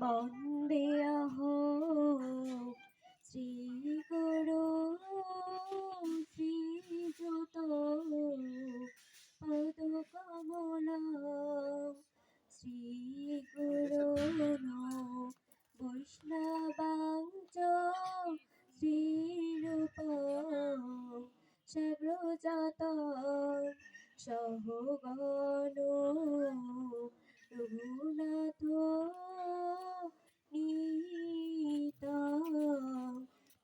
বন্দে আহো শ্রী গুরু শ্রীযুত পদ কমল শ্রী গুরু বৈষ্ণবাঞ্চ শ্রীরূপ সগ্রজাত সহগণ রঘুনাথ নিতং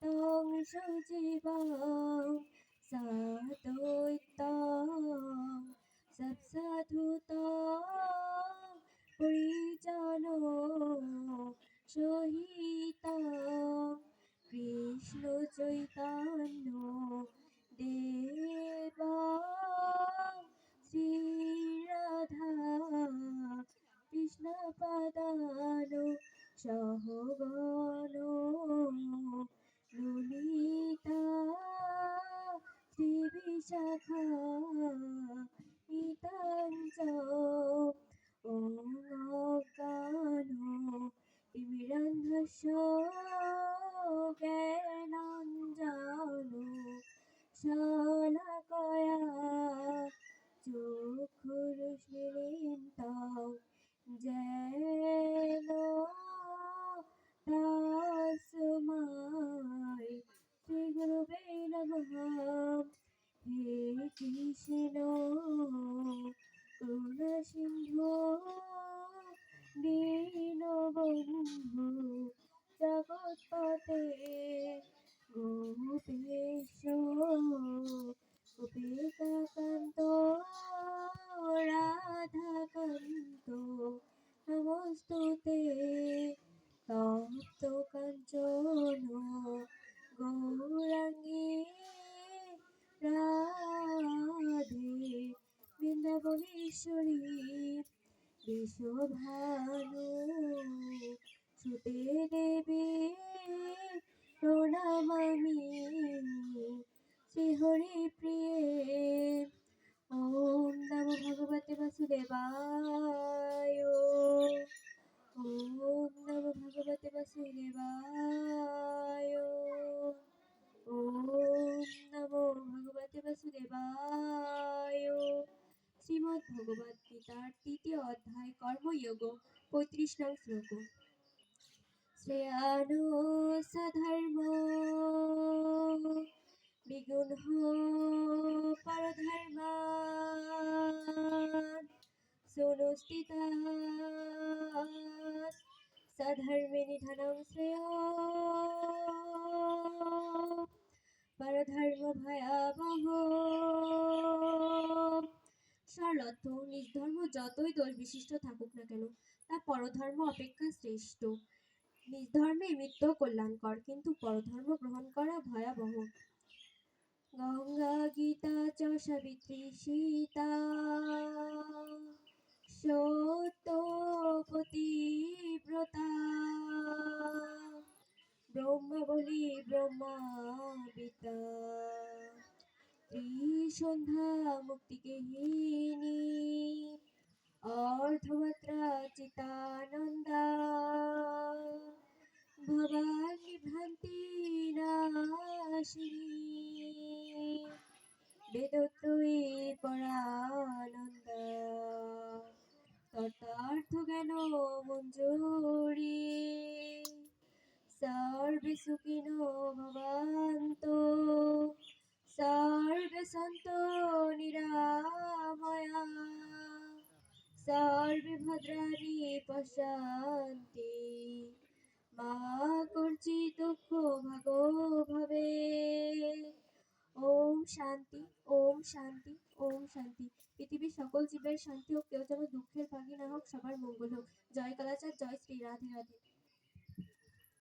তং সজীবং সাদ্বৈতং সৎসাধুতং পরিজন সহিতং কৃষ্ণ চৈতন্য দেবা শ্রী রাধা কৃষ্ণ পদানো সহগণ ললিতা শ্রী বিশাখা নিতাঞ্চ ওম অজ্ঞানো তিমিরান্ধস্য জ্ঞানাঞ্জনো শলাকয়া চক্ষুরুন্মিলিতং যেন তস্मै শ্রী গুরুবে নমঃ। হে কৃষ্ণ করুণা সিন্ধু দীনবন্ধু জগৎপতে গোপেশ গোপিকাকান্ত রাধাকান্ত নমস্তুতে তপ্ত কাঞ্চন গৌরাঙ্গী রাধে বৃন্দাবনেশ্বরী বিশ্বভানু সুতে দেবী প্রণমামি শ্রীহরি প্রিয়ে। ওম নমো ভগবতে বাসুদেবায়। ওম নমো ভগবতে বাসুদেবায়। ওম নমো ভগবতে বাসুদেবায়। শ্রীমদ্ ভগবদ গীতার ৩য় অধ্যায় কর্মযোগ ৩৫ নং শ্লোক। শ্রেয়ানো সাধর্ম বিগুণঃ পরধর্মাৎ সুনুষ্ঠিতাৎ সধর্মে নিধनं শ্রেয়ঃ পরধর্ম ভয়াবহ। সরল অর্থ, নিজ ধর্ম যতই দোষ বিশিষ্ট থাকুক না কেন তা পরধর্ম অপেক্ষা শ্রেষ্ঠ। নিজ ধর্মে নিত্য কল্যাণকর, কিন্তু পরধর্ম গ্রহণ করা ভয়াবহ। গঙ্গা গীতা চ সাবিত্রী সীতা সত্য পতিব্রতা ব্রহ্মবলি ব্রহ্মাবিতা ত্রিসন্ধ্যা মুক্তিগেহিনী অর্ধমাত্রা চিতানন্দা ভবানী ভ্রান্তি নাশিনী বেদত্রয়ী পরানন্দা তত্ত্বার্থ জ্ঞান মঞ্জুরি সর্বে সুখিনো ভবন্তু সর্বে সন্তু নিরাময়া সর্বে ভদ্রাণি পশ্যন্তি মা কর্চিৎ দুঃখ ভাগো ভবেৎ। ওম শান্তি, ওম শান্তি, ওম শান্তি। পৃথিবীর সকল জীবের শান্তি হোক, কেউ যেন দুঃখের ভাগী না হোক, সবার মঙ্গল হোক। জয় কালাচাঁদ, জয় শ্রী রাধে রাধে।